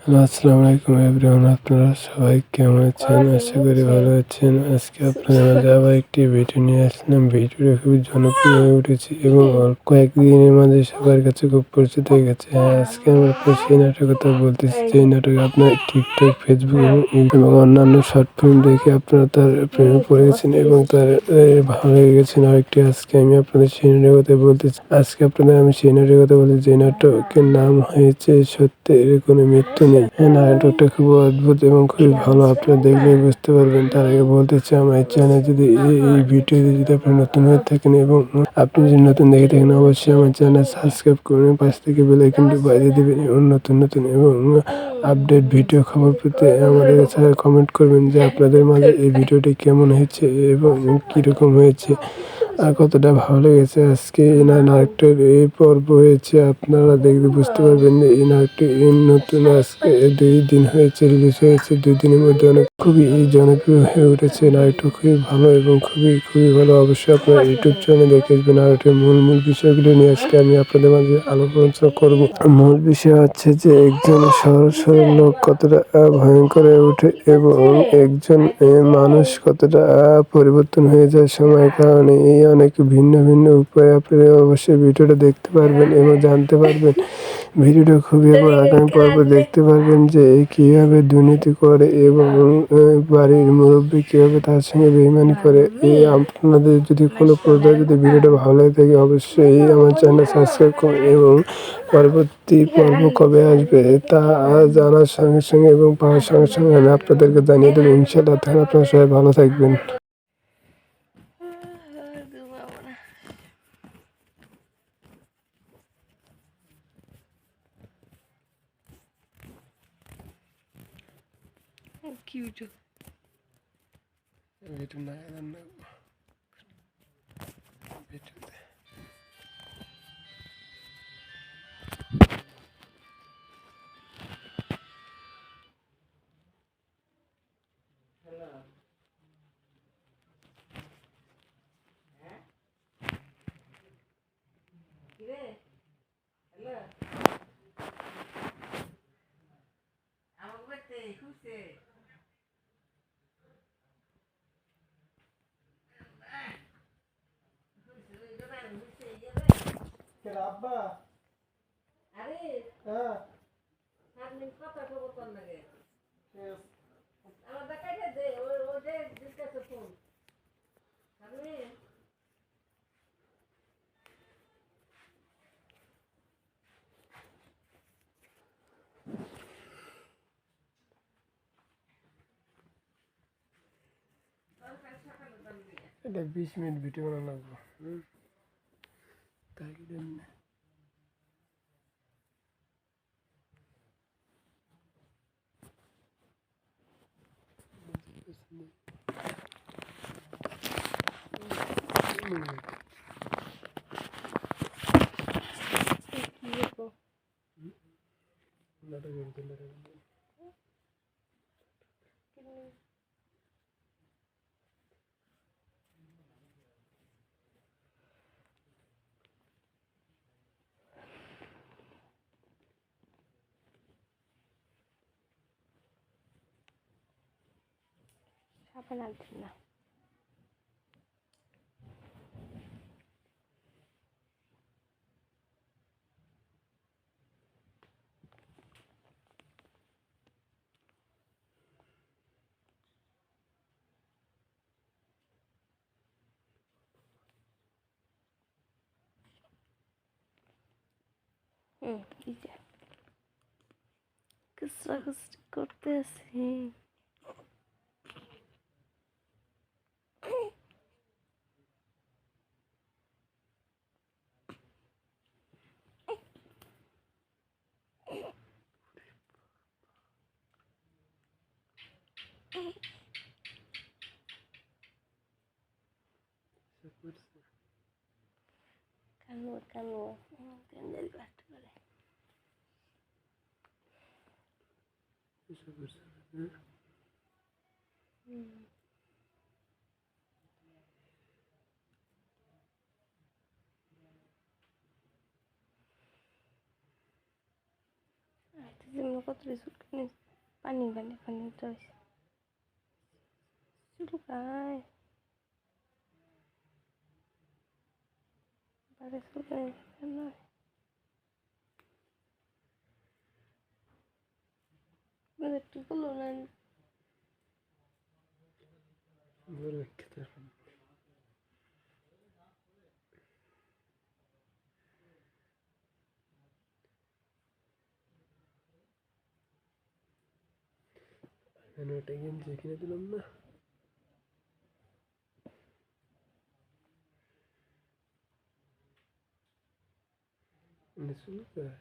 Hello, আসসালামু আলাইকুম everyone. আপনারা সবাই কেমন আছেন? আশা করি ভালো আছেন। আজকে আপনাদের মাঝে আবার একটি ভিডিও নিয়ে আসলাম। ভিডিওটা খুবই জনপ্রিয় হয়ে উঠেছে এবং অল্প কয়েকদিনের মাঝে সবার কাছে খুব পরিচিত হয়ে গেছে। আজকে আমরা আপনার সেই নাটকের কথা বলতেছি, যে নাটকে আপনার টিকটক, ফেসবুক এবং অন্যান্য শর্ট ফিল্ম দেখে আপনারা তার প্রেমে পড়ে গেছেন এবং তার ভালো লেগে গেছেন। আরেকটি আজকে আমি আপনাদের সেই নাটকের কথা বলতেছি। আজকে আপনাদের আমি সেই নাটকের কথা বলতেছি, যে নাটকের নাম হয়েছে সত্যের কোনো মৃত্যু নেই। নাটকটা খুব অদ্ভুত এবং খুবই ভালো, আপনারা দেখলেই বুঝতে পারবেন। তার আগে বলতে চাই, আমার এই চ্যানেল যদি এই ভিডিওতে যদি আপনি নতুন হয়ে থাকেন এবং আপনি যদি নতুন দেখে থাকেন, অবশ্যই আমার চ্যানেল সাবস্ক্রাইব করবেন, পাশ থেকে বেল আইকনটি বাজিয়ে দেবেন এবং নতুন নতুন এবং আপডেট ভিডিও খবর পেতে আমাদের কাছে কমেন্ট করবেন যে আপনাদের মাঝে এই ভিডিওটি কেমন হয়েছে এবং কীরকম হয়েছে আর কতটা ভালো লেগেছে। আজকে এই নাটকটার এই পর্ব হয়েছে, আপনারা দেখলে বুঝতে পারবেন যে এই নাটকটি নতুন আজকে 2 দিন হয়েছে, রিলিজ হয়েছে। 2 দিনের মধ্যে অনেক খুবই জনপ্রিয় হয়ে উঠেছে। নাটকটা খুবই ভালো এবং খুবই ভালো। অবশ্যই আপনার ইউটিউব চ্যানেলে দেখে আসবেন। নাটকের মূল বিষয়গুলো নিয়ে আজকে আমি আপনাদের মাঝে আলোচনা করব। মূল বিষয় হচ্ছে যে একজন সরল লোক কতটা ভয়ঙ্কর হয়ে ওঠে এবং একজন মানুষ কতটা পরিবর্তন হয়ে যায় সময়ের কারণে। এই অনেক ভিন্ন ভিন্ন উপায়ে আপনি অবশ্যই ভিডিওটা দেখতে পারবেন এবং জানতে পারবেন। ভিডিওটা খুবই, এবং আগামী পর্ব দেখতে পারবেন যে কীভাবে দুর্নীতি করে এবং বাড়ির মুরব্বী কীভাবে তার সঙ্গে বেইমানি করে। এই আপনাদের যদি কোনো পর্যায়ে যদি ভিডিওটা ভালো লাগে থাকে, অবশ্যই আমার চ্যানেল সাবস্ক্রাইব করুন এবং পরবর্তী পর্ব কবে আসবে তা জানার সঙ্গে সঙ্গে এবং পাওয়ার সঙ্গে সঙ্গে আমি আপনাদেরকে জানিয়ে দেবো। ইনশাআল্লাহ, তাহলে আপনারা সবাই ভালো থাকবেন। Cute. আব্বা, আরে হ্যাঁ, সামনে কথা খবর কর লাগে yes. আমার দেখাইতে দে ওই যে দিতেছে ফোন সামনে এটা 20 মিনিট ভিডিও বানানো লাগবে। তাই কি দেন না? সাপে লাগছে না এই যে খুচরা খুচরি করতে আছি কালো কালো ক্যান্ডেল বাস্ট করে কত চুলকানি পানি পানি পানি চলছে চুলকায় বারে চুলকানি নয় একটু গুলো না বলে খেতে কেন ওটা গেঞ্জি কিনে দিলাম না চুলকায়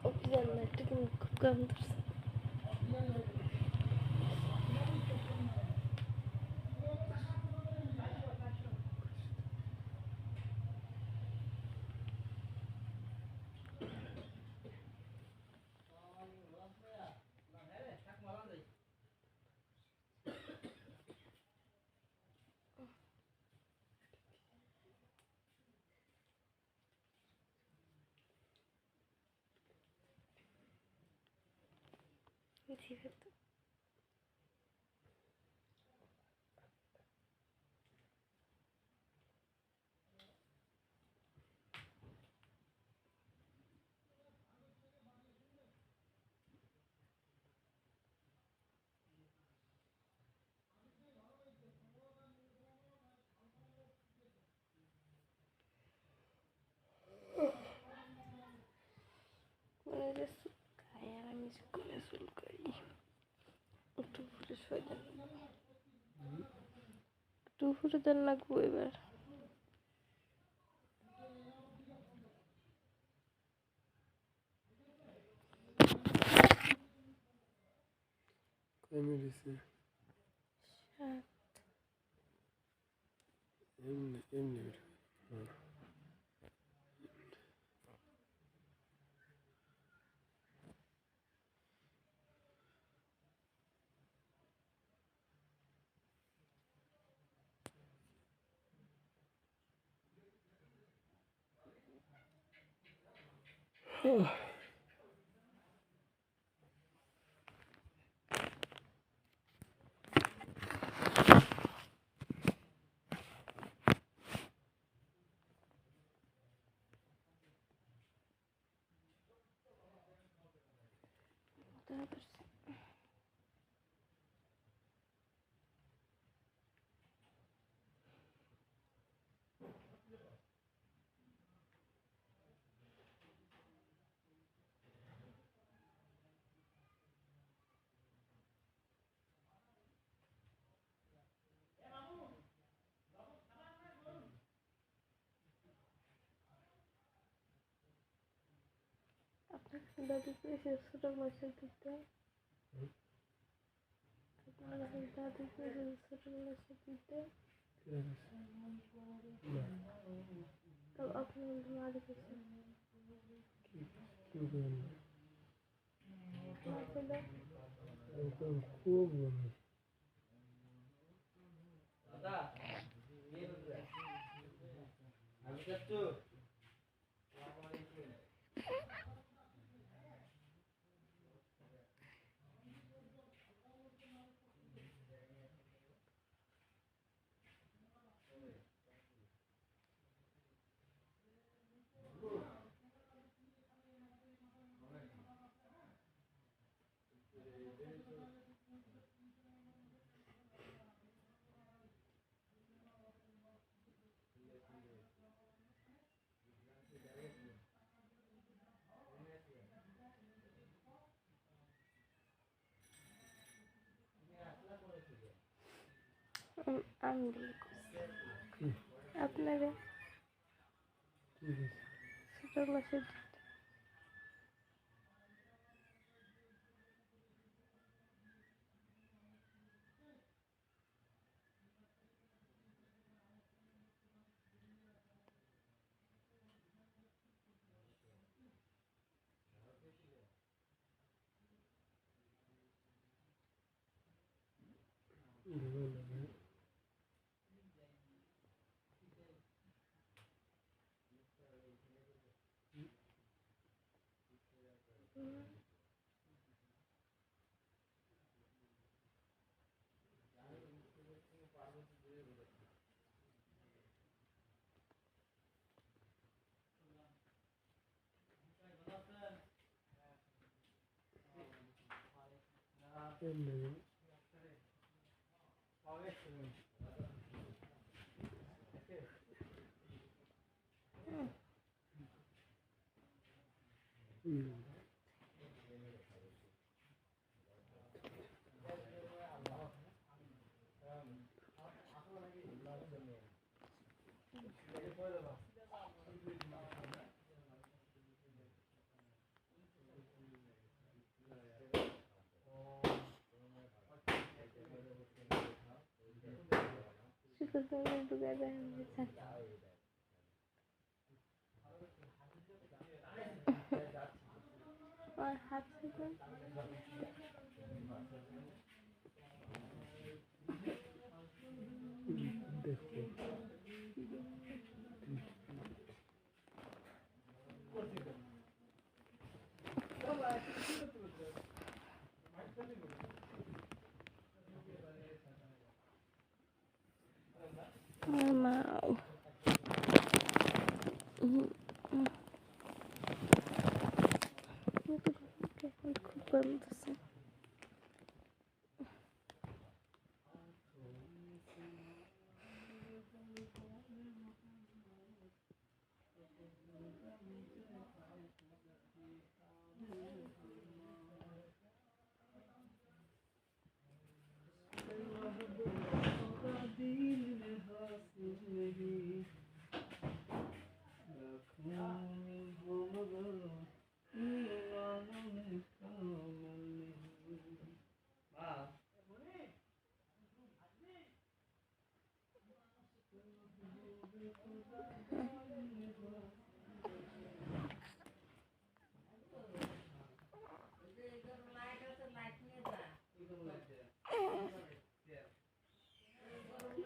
অক্সিজেন একটু খুব কম ধরছে ঠিক আছে মানে যে চুলকায় আর আমি করে চুলকাই একটু ফুটে শোয় দেন একটু ফুটে দেন লাগবো এবার কয় মিলিছে হ্যাঁ এমনি এমনি আপনার দাদু পেয়েছে ছোট মাছের দিতে, আপনার দাদু পেয়েছে ছোট মাছের দিতে, তো আপনি মারি পেয়েছেন খুব আমি আপনারে ছোট মাছের দিতে। Sepertinya juga ada yang bisa. Wah, hati kan. Mau. খুব গরম আছে।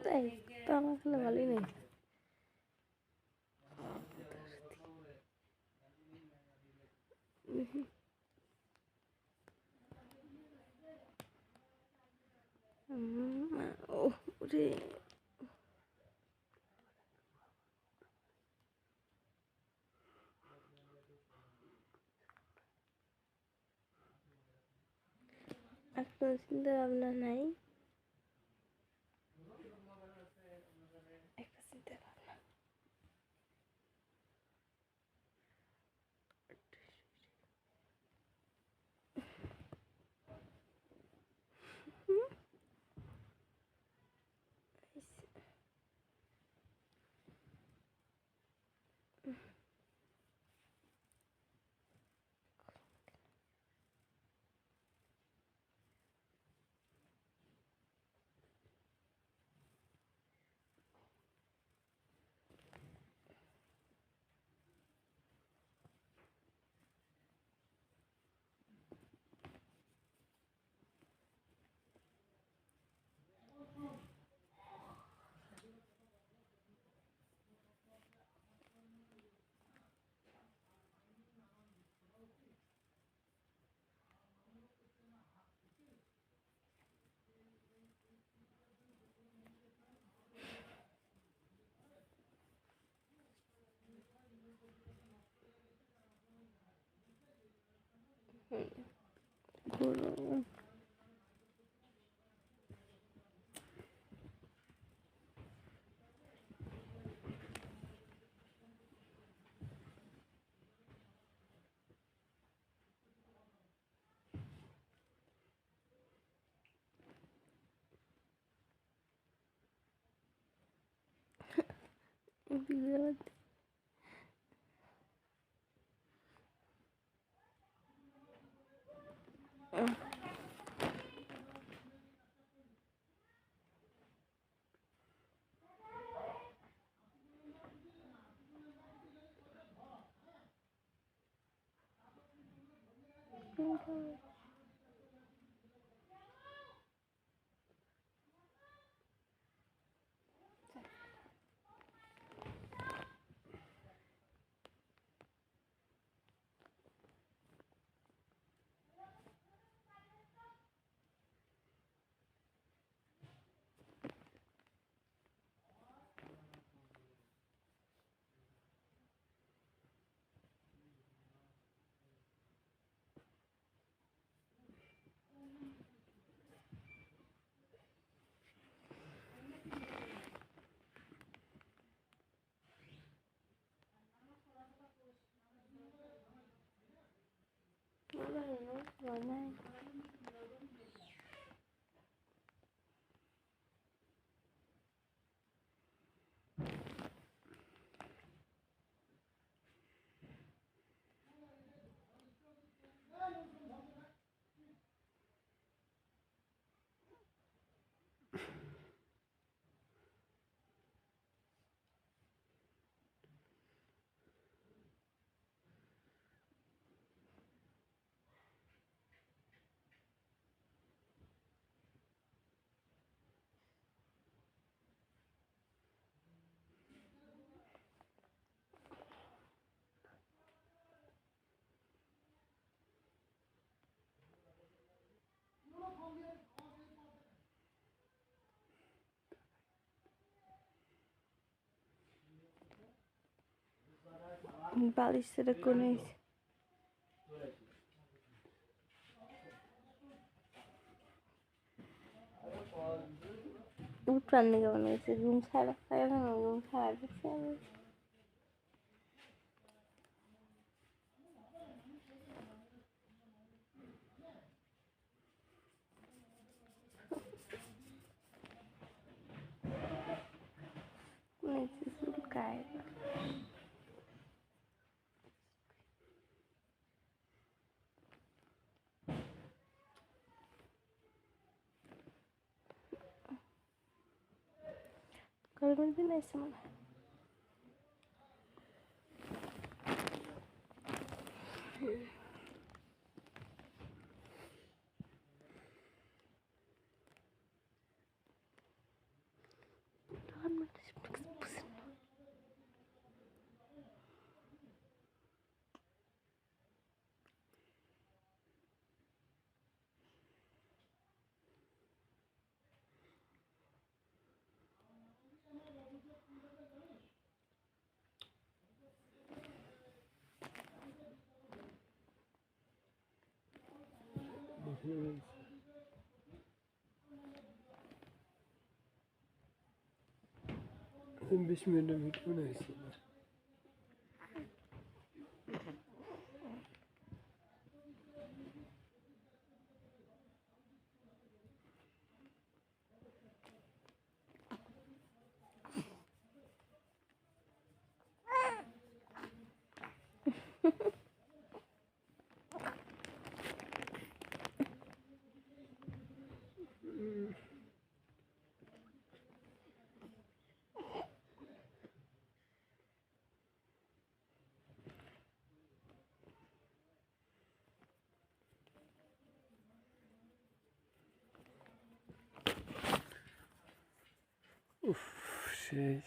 তাই তো আমার এখানে ভালোই নেই। ও রে আপনার চিন্তা ভাবনা নাই একটা চিন্তা ভাবনা গরম বিরাট বানাই বালিশ ছেড়ে কোনে আইছে উঠান দিকে মনে হয়েছে ঘুম ছাড়া ঘুম ছাড়া দেখছি আমি কোনে চুলকায় গরমের দিন আসছে মনে হয় beş milyonda video neyse. Şey.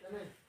Tamam.